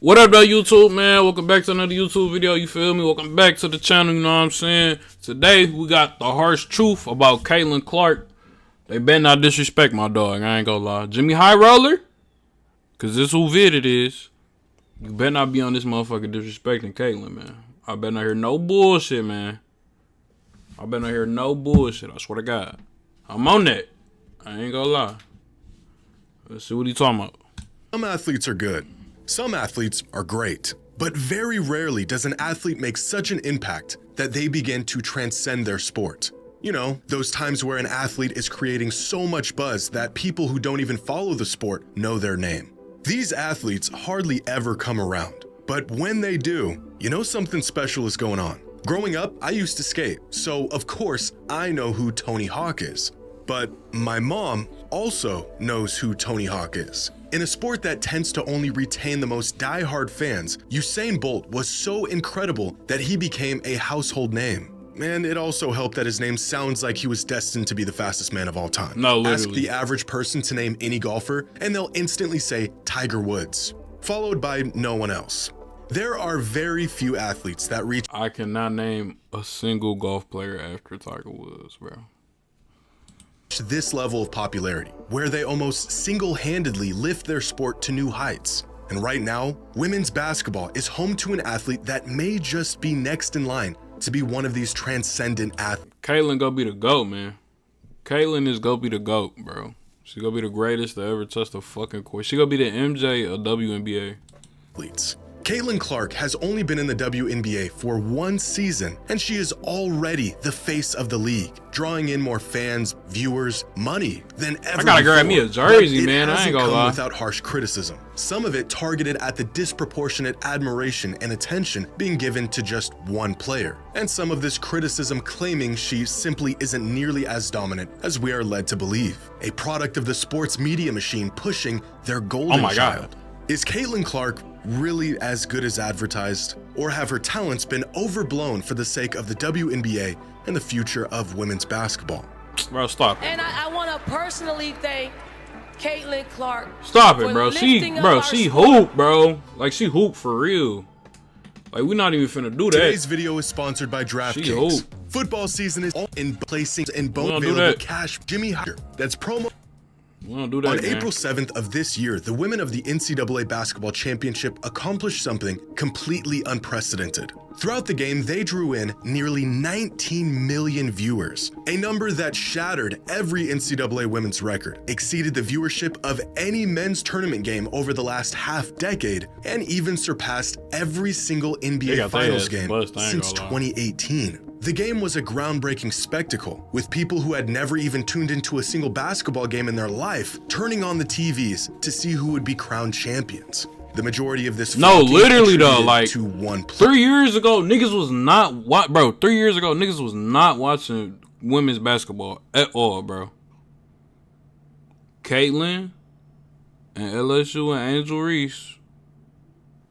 What up, though, YouTube, man? Welcome back to another YouTube video, you feel me? Welcome back to the channel, you know what I'm saying? Today, we got the harsh truth about Caitlin Clark. They better not disrespect my dog, I ain't gonna lie. Jimmy High Roller, because this who vid it is. You better not be on this motherfucker disrespecting Caitlin, man. I better not hear no bullshit, man. I better not hear no bullshit, I swear to God. I'm on that. I ain't gonna lie. Let's see what he talking about. Some athletes are good. Some athletes are great, but very rarely does an athlete make such an impact that they begin to transcend their sport. You know, those times where an athlete is creating so much buzz that people who don't even follow the sport know their name. These athletes hardly ever come around, but when they do, you know something special is going on. Growing up, I used to skate, so of course I know who Tony Hawk is. But my mom also knows who Tony Hawk is. In a sport that tends to only retain the most die-hard fans, Usain Bolt was so incredible that he became a household name. And it also helped that his name sounds like he was destined to be the fastest man of all time. No, literally. Ask the average person to name any golfer, and they'll instantly say Tiger Woods, followed by no one else. There are very few athletes that reach— I cannot name a single golf player after Tiger Woods, bro. this level of popularity, where they almost single-handedly lift their sport to new heights. And right now, women's basketball is home to an athlete that may just be next in line to be one of these transcendent athletes. Caitlin gonna be the GOAT, man. Caitlin is gonna be the GOAT, bro. She gonna be the greatest to ever touch the fucking court. She gonna be the MJ of WNBA. Caitlin Clark has only been in the WNBA for one season, and she is already the face of the league, drawing in more fans, viewers, money than ever. I gotta grab me a jersey, but man. I ain't gonna lie. Without harsh criticism, some of it targeted at the disproportionate admiration and attention being given to just one player, and some of this criticism claiming she simply isn't nearly as dominant as we are led to believe. A product of the sports media machine pushing their golden child. God. Is Caitlin Clark really as good as advertised? Or have her talents been overblown for the sake of the WNBA and the future of women's basketball? Bro, stop it. And I want to personally thank Caitlin Clark. Stop it, bro. She hoop, bro. Like, she hoop for real. Like, we're not even finna do that. Today's video is sponsored by DraftKings. Football season is all in placing and both available cash. Jimmy Higher. That's promo. On April 7th of this year, the women of the NCAA Basketball Championship accomplished something completely unprecedented. Throughout the game, they drew in nearly 19 million viewers, a number that shattered every NCAA women's record, exceeded the viewership of any men's tournament game over the last half-decade, and even surpassed every single NBA Finals game since 2018. The game was a groundbreaking spectacle, with people who had never even tuned into a single basketball game in their life turning on the TVs to see who would be crowned champions. The majority of this literally though, like to one 3 years ago, niggas was not 3 years ago, niggas was not watching women's basketball at all, bro. Caitlin and LSU and Angel Reese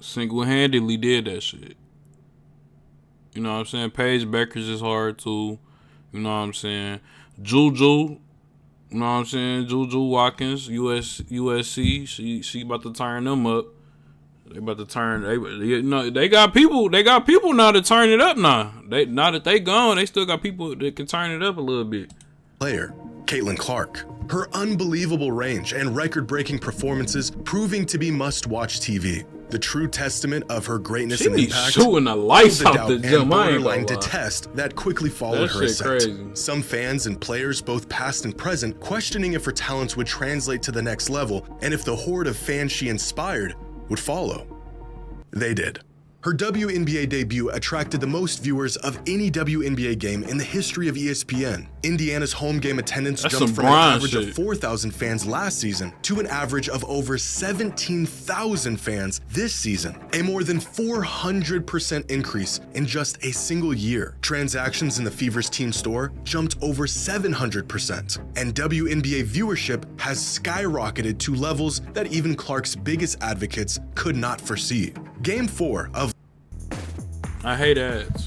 single-handedly did that shit. You know what I'm saying? Paige Beckers is hard too. You know what I'm saying? Juju. You know what I'm saying? Juju Watkins, USC. She about to turn them up. They about to turn. They got people. They got people now to turn it up now. Now that they gone, they still got people that can turn it up a little bit. Player Caitlin Clark. Her unbelievable range and record-breaking performances proving to be must-watch TV. The true testament of her greatness and impact. Shooting the lights out the gym. Borderline detest that quickly followed her ascent. Crazy. Some fans and players, both past and present, questioning if her talents would translate to the next level and if the horde of fans she inspired would follow. They did. Her WNBA debut attracted the most viewers of any WNBA game in the history of ESPN. Indiana's home game attendance jumped from an average of 4,000 fans last season to an average of over 17,000 fans this season, a more than 400% increase in just a single year. Transactions in the Fever's team store jumped over 700%, and WNBA viewership has skyrocketed to levels that even Clark's biggest advocates could not foresee. Game 4 of I hate ads.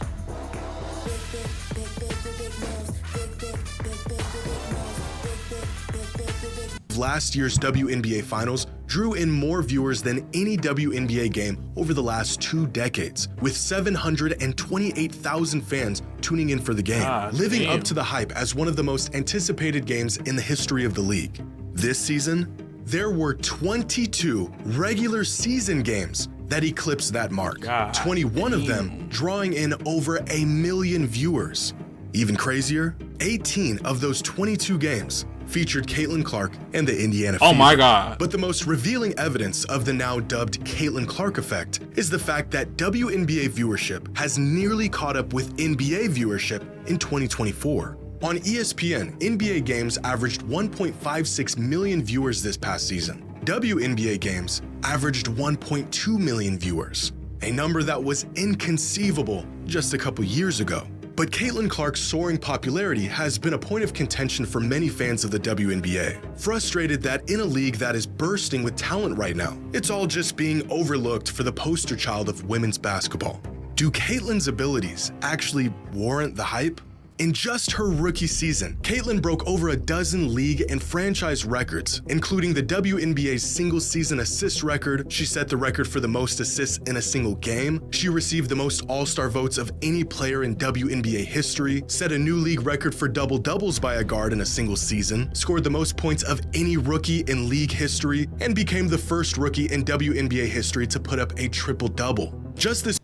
last year's WNBA Finals drew in more viewers than any WNBA game over the last 2 decades, with 728,000 fans tuning in for the game, living up to the hype as one of the most anticipated games in the history of the league. This season, there were 22 regular season games that eclipsed that mark, 21 of them drawing in over 1 million viewers. Even crazier, 18 of those 22 games featured Caitlin Clark and the Indiana Fever. Oh my God. But the most revealing evidence of the now dubbed Caitlin Clark effect is the fact that WNBA viewership has nearly caught up with NBA viewership in 2024. On ESPN, NBA games averaged 1.56 million viewers this past season. WNBA games averaged 1.2 million viewers, a number that was inconceivable just a couple years ago. But Caitlin Clark's soaring popularity has been a point of contention for many fans of the WNBA, frustrated that in a league that is bursting with talent right now, it's all just being overlooked for the poster child of women's basketball. Do Caitlin's abilities actually warrant the hype? In just her rookie season, Caitlin broke over a dozen league and franchise records, including the WNBA's single-season assist record. She set the record for the most assists in a single game. She received the most All-Star votes of any player in WNBA history, set a new league record for double-doubles by a guard in a single season, scored the most points of any rookie in league history, and became the first rookie in WNBA history to put up a triple-double. Just this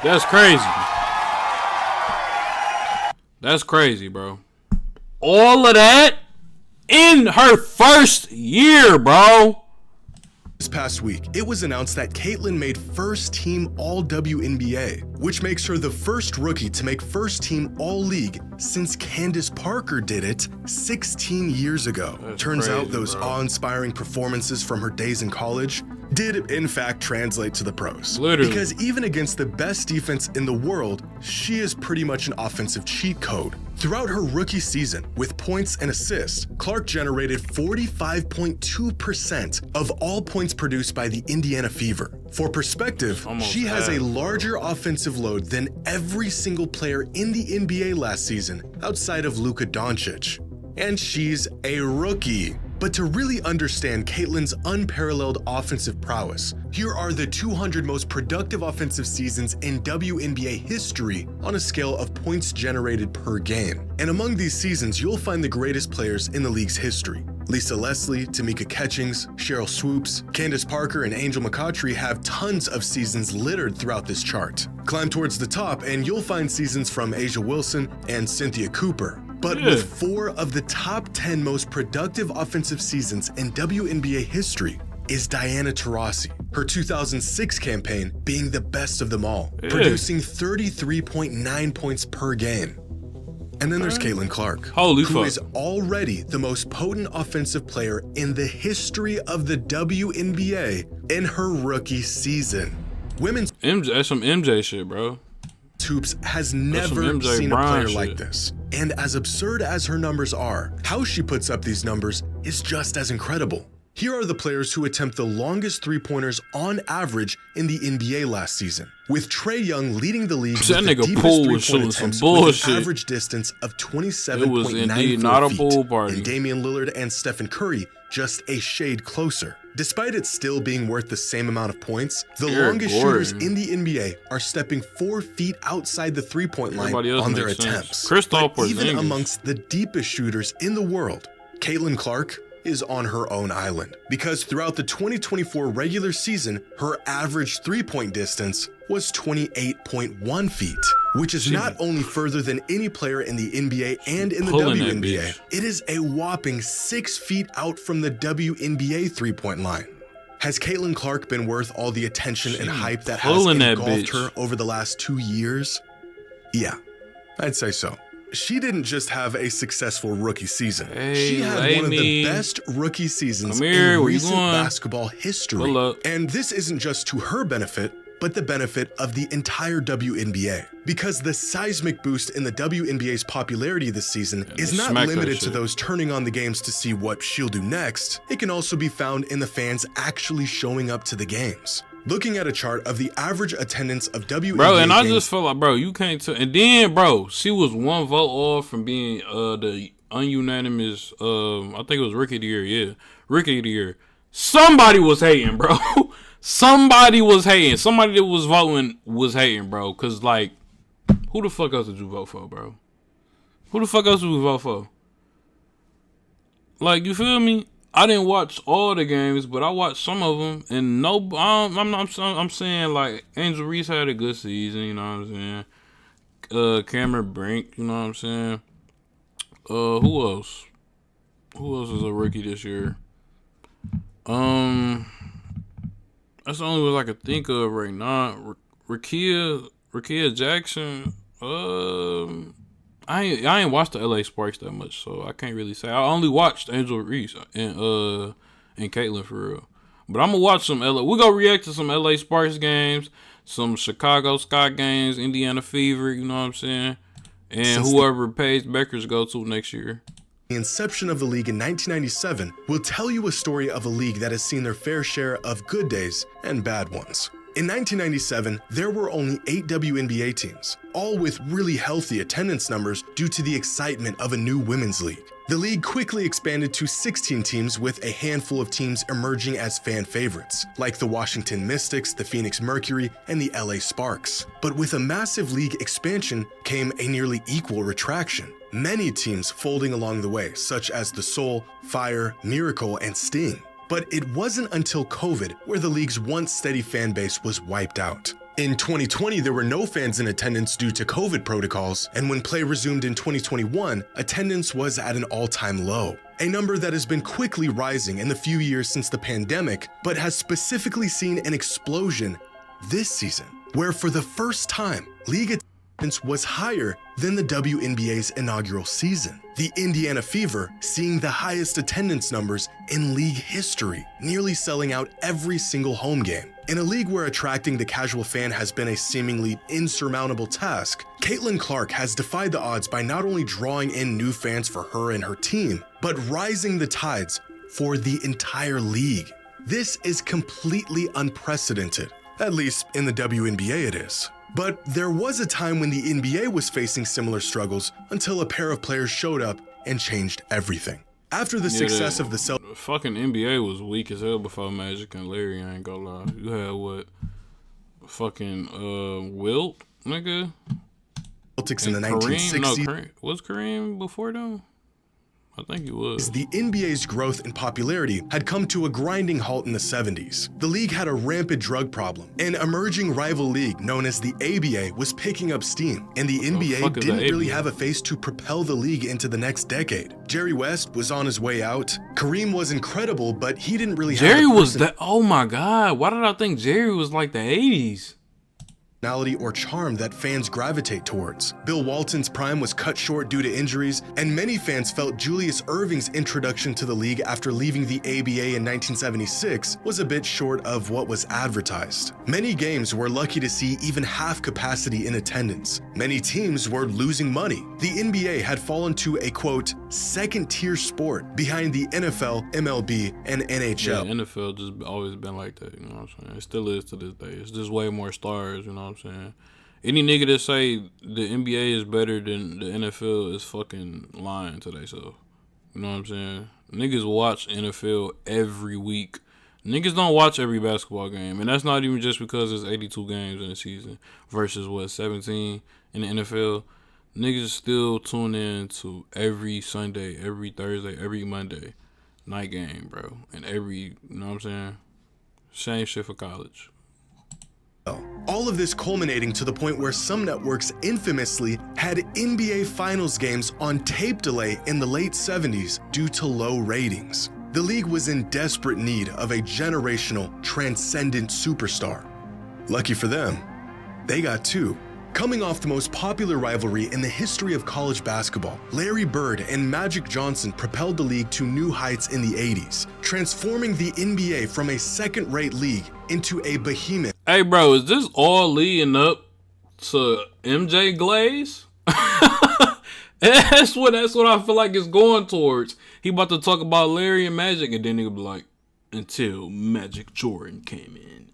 That's crazy. That's crazy, bro. All of that in her first year, bro. This past week, it was announced that Caitlin made first-team All-WNBA, which makes her the first rookie to make first-team All-League since Candace Parker did it 16 years ago. Turns out those awe-inspiring performances from her days in college did in fact translate to the pros. Literally. Because even against the best defense in the world, she is pretty much an offensive cheat code. Throughout her rookie season, with points and assists, Clark generated 45.2% of all points produced by the Indiana Fever. For perspective, she has a larger offensive load than every single player in the NBA last season outside of Luka Doncic. And she's a rookie. But to really understand Caitlin's unparalleled offensive prowess, here are the 200 most productive offensive seasons in WNBA history on a scale of points generated per game. And among these seasons, you'll find the greatest players in the league's history. Lisa Leslie, Tamika Catchings, Cheryl Swoops, Candace Parker, and Angel McCoughtry have tons of seasons littered throughout this chart. Climb towards the top and you'll find seasons from Asia Wilson and Cynthia Cooper. But with 4 of the top 10 most productive offensive seasons in WNBA history is Diana Taurasi, her 2006 campaign being the best of them all, producing 33.9 points per game. And then there's Caitlin Clark, who is already the most potent offensive player in the history of the WNBA in her rookie season. Women's that's some MJ shit, bro. Hoops has never seen a player like this. And as absurd as her numbers are, how she puts up these numbers is just as incredible. Here are the players who attempt the longest three-pointers on average in the NBA last season, with Trae Young leading the league with the deepest three-point attempts with an average distance of 27.94 feet, and Damian Lillard and Stephen Curry just a shade closer. Despite it still being worth the same amount of points, the longest shooters in the NBA are stepping 4 feet outside the three-point line on their attempts. But even amongst the deepest shooters in the world, Caitlin Clark is on her own island, because throughout the 2024 regular season, her average three-point distance was 28.1 feet, which is not only further than any player in the NBA and in the WNBA, it is a whopping 6 feet out from the WNBA three-point line. Has Caitlin Clark been worth all the attention and hype that has engulfed her over the last 2 years? Yeah, I'd say so. She didn't just have a successful rookie season. She had one of the best rookie seasons in recent basketball history. And this isn't just to her benefit, but the benefit of the entire WNBA. Because the seismic boost in the WNBA's popularity this season is not limited to those turning on the games to see what she'll do next, it can also be found in the fans actually showing up to the games. Looking at a chart of the average attendance of WNBA bro, and I games, just feel like, bro, you can't tell. And then, bro, she was one vote off from being the ununanimous, I think it was Rookie of the Year, yeah. Rookie of the Year. Somebody was hating, bro. Somebody was hating. Somebody that was voting was hating, bro. Cause like, who the fuck else did you vote for, bro? Who the fuck else did you vote for? Like, you feel me? I didn't watch all the games, but I watched some of them, and I'm saying like Angel Reese had a good season, you know what I'm saying? Cameron Brink, you know what I'm saying? Who else? Who else is a rookie this year? That's the only one I could think of right now. Rakia Jackson. I ain't watched the LA Sparks that much, so I can't really say. I only watched Angel Reese and Caitlyn for real. But I'm gonna watch some LA. We gonna react to some LA Sparks games, some Chicago Sky games, Indiana Fever. You know what I'm saying? And whoever Paige Beckers go to next year. The inception of the league in 1997 will tell you a story of a league that has seen their fair share of good days and bad ones. In 1997, there were only 8 WNBA teams, all with really healthy attendance numbers due to the excitement of a new women's league. The league quickly expanded to 16 teams with a handful of teams emerging as fan favorites, like the Washington Mystics, the Phoenix Mercury, and the LA Sparks. But with a massive league expansion came a nearly equal retraction. Many teams folding along the way, such as the Soul, Fire, Miracle, and Sting. But it wasn't until COVID where the league's once steady fan base was wiped out. In 2020, there were no fans in attendance due to COVID protocols, and when play resumed in 2021, attendance was at an all-time low. A number that has been quickly rising in the few years since the pandemic, but has specifically seen an explosion this season, where for the first time, league attendance was higher than the WNBA's inaugural season. The Indiana Fever seeing the highest attendance numbers in league history, nearly selling out every single home game. In a league where attracting the casual fan has been a seemingly insurmountable task, Caitlin Clark has defied the odds by not only drawing in new fans for her and her team, but rising the tides for the entire league. This is completely unprecedented, at least in the WNBA it is. But there was a time when the NBA was facing similar struggles until a pair of players showed up and changed everything. After the success of the fucking NBA was weak as hell before Magic and Larry, I ain't gonna lie. You had what? Fucking Wilt, nigga? Celtics in the 1960s. No, was Kareem before them? I think it was. The NBA's growth in popularity had come to a grinding halt in the 70s. The league had a rampant drug problem. An emerging rival league known as the ABA was picking up steam, and the NBA didn't really have a face to propel the league into the next decade. Jerry West was on his way out. Kareem was incredible, but he didn't really have Jerry was that. Oh my God. Why did I think Jerry was like the 80s? Or charm that fans gravitate towards. Bill Walton's prime was cut short due to injuries, and many fans felt Julius Erving's introduction to the league after leaving the ABA in 1976 was a bit short of what was advertised. Many games were lucky to see even half capacity in attendance. Many teams were losing money. The NBA had fallen to a, quote, second-tier sport behind the NFL, MLB, and NHL. Yeah, NFL just always been like that, you know what I'm saying? It still is to this day. It's just way more stars, you know what I'm saying? Any nigga that say the NBA is better than the NFL is fucking lying to themselves. You know what I'm saying? Niggas watch NFL every week. Niggas don't watch every basketball game, and that's not even just because there's 82 games in a season versus 17 in the NFL. Niggas still tune in to every Sunday, every Thursday, every Monday night game, bro. And every, you know what I'm saying? Same shit for college. All of this culminating to the point where some networks infamously had NBA Finals games on tape delay in the late 70s due to low ratings. The league was in desperate need of a generational, transcendent superstar. Lucky for them, they got two. Coming off the most popular rivalry in the history of college basketball, Larry Bird and Magic Johnson propelled the league to new heights in the 80s, transforming the NBA from a second-rate league into a behemoth. Hey, bro, is this all leading up to MJ Glaze? That's what I feel like it's going towards. He about to talk about Larry and Magic, and then he'll be like, until Magic Jordan came in.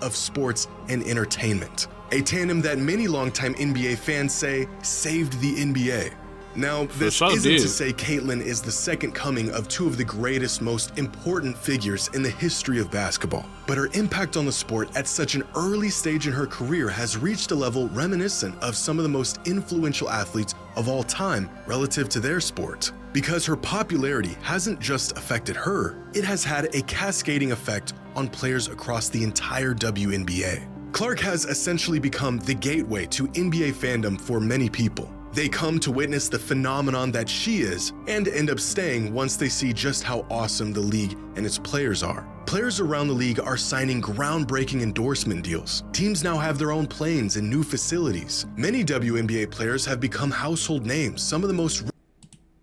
Of sports and entertainment. A tandem that many longtime NBA fans say saved the NBA. Now, this isn't to say Caitlyn is the second coming of two of the greatest, most important figures in the history of basketball. But her impact on the sport at such an early stage in her career has reached a level reminiscent of some of the most influential athletes of all time relative to their sport. Because her popularity hasn't just affected her, it has had a cascading effect on players across the entire WNBA. Clark has essentially become the gateway to NBA fandom for many people. They come to witness the phenomenon that she is and end up staying once they see just how awesome the league and its players are. Players around the league are signing groundbreaking endorsement deals. Teams now have their own planes and new facilities. Many WNBA players have become household names, some of the most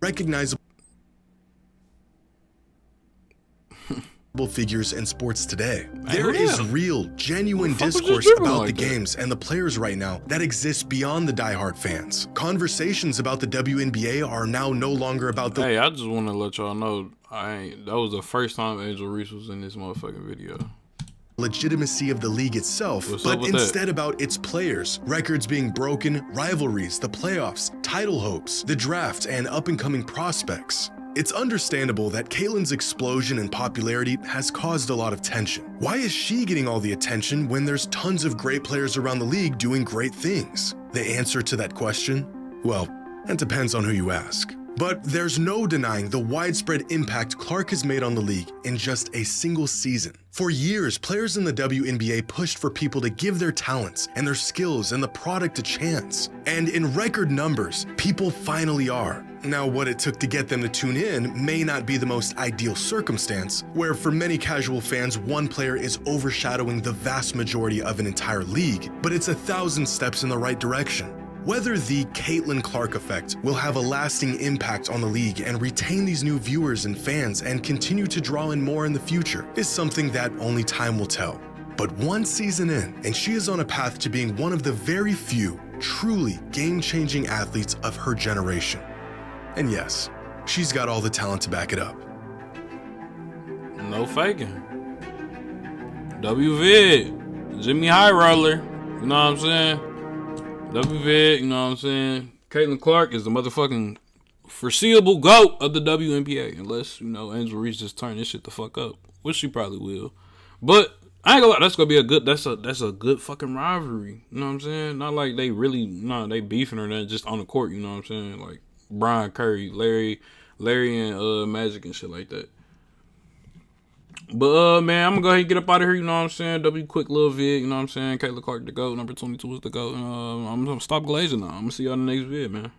recognizable figures in sports today. There is real, genuine discourse about the games and the players right now that exists beyond the diehard fans. Conversations about the WNBA are now no longer about the— Hey, I just want to let y'all know, that was the first time Angel Reese was in this motherfucking video. legitimacy of the league itself, but instead about its players, records being broken, rivalries, the playoffs, title hopes, the draft, and up-and-coming prospects. It's understandable that Caitlyn's explosion in popularity has caused a lot of tension. Why is she getting all the attention when there's tons of great players around the league doing great things? The answer to that question? Well, it depends on who you ask. But there's no denying the widespread impact Clark has made on the league in just a single season. For years, players in the WNBA pushed for people to give their talents and their skills and the product a chance. And in record numbers, people finally are. Now, what it took to get them to tune in may not be the most ideal circumstance, where for many casual fans, one player is overshadowing the vast majority of an entire league, but it's 1,000 steps in the right direction. Whether the Caitlyn Clark effect will have a lasting impact on the league and retain these new viewers and fans and continue to draw in more in the future is something that only time will tell. But one season in, and she is on a path to being one of the very few truly game-changing athletes of her generation. And yes, she's got all the talent to back it up. No faking. WVid, Jimmy High Roller, you know what I'm saying? WVid, you know what I'm saying? Caitlyn Clark is the motherfucking foreseeable GOAT of the WNBA. Unless, you know, Angel Reese just turn this shit the fuck up. Which she probably will. But I ain't gonna lie, that's gonna be a good, that's a good fucking rivalry. You know what I'm saying? Not like they really, they beefing or nothing, just on the court, you know what I'm saying? Like Brian Curry, Larry and Magic and shit like that. But man, I'm gonna go ahead and get up out of here, you know what I'm saying? Quick little vid, you know what I'm saying? Caitlyn Clark the GOAT, number 22 is the GOAT. I'm gonna stop glazing now. I'm gonna see y'all in the next vid, man.